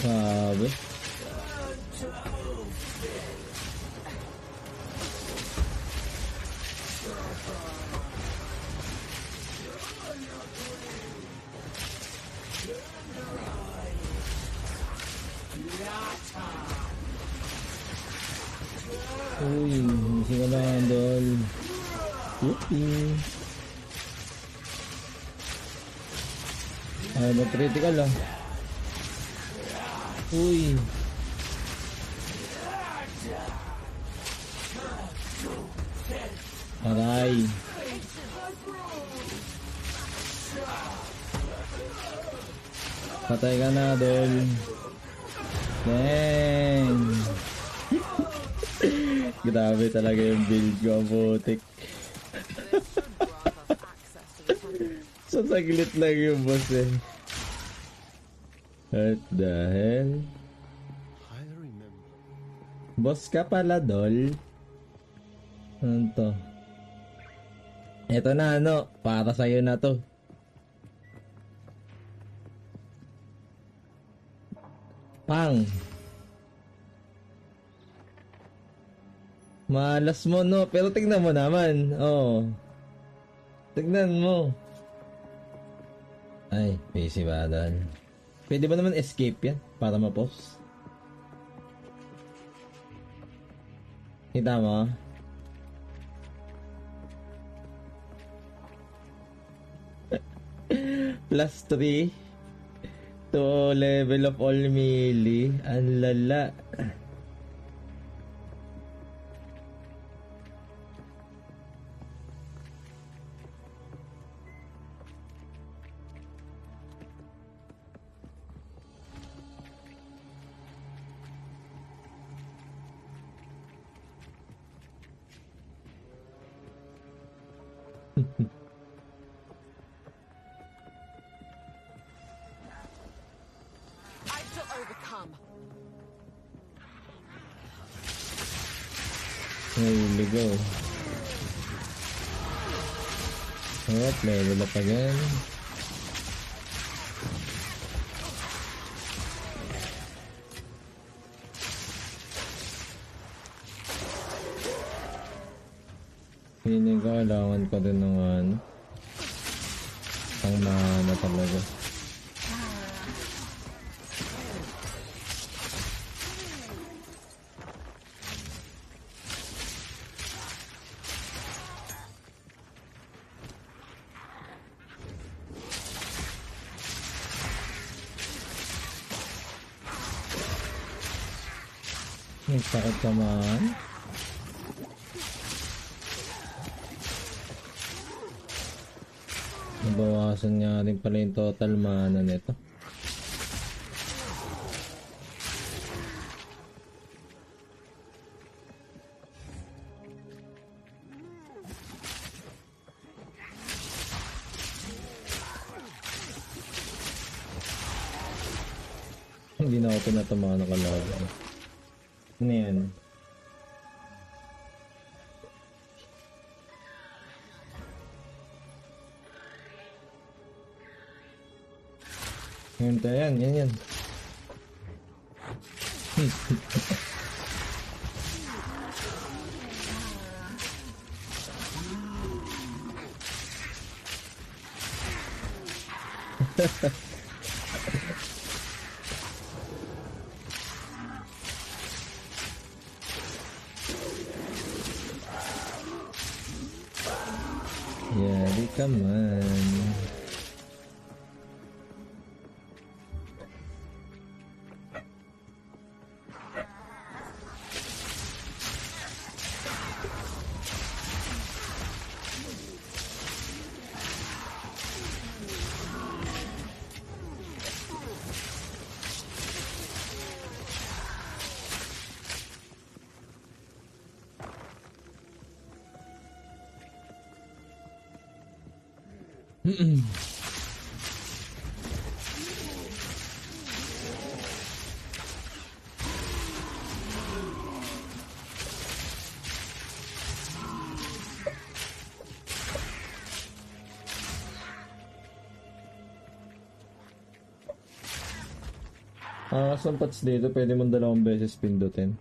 Grabe. Uy, missing ka lang, Dol. Yippee. Ay, mag-critical lang. Uy. Aray. Patay ka na, Dol. Dang. Grabe talaga yung build ko, putik. So, saglit lang yung boss eh. What the hell? Boss ka pala, Dol. Ano to? Ito na, ano, para sa'yo na to. Pang. Malas mo, no? Pero tignan mo naman. Oh. Tignan mo. Ay, busy ba, Dol? Pwede ba naman escape yan? Para ma-pause? Kita mo? Plus 3 to level of all melee. Ang lala. There we go. Hop, level up again. Hindi ko kailangan ko din ng ano. Ang mana talaga. Ang sakit naman. Nabawasan nga rin pala yung total mana nito. Hindi na ako pinatamaan ng kalaban. Ano yan? Yan. Yari ka man. Ang pads dito, pwede mong dalawang beses pindutin.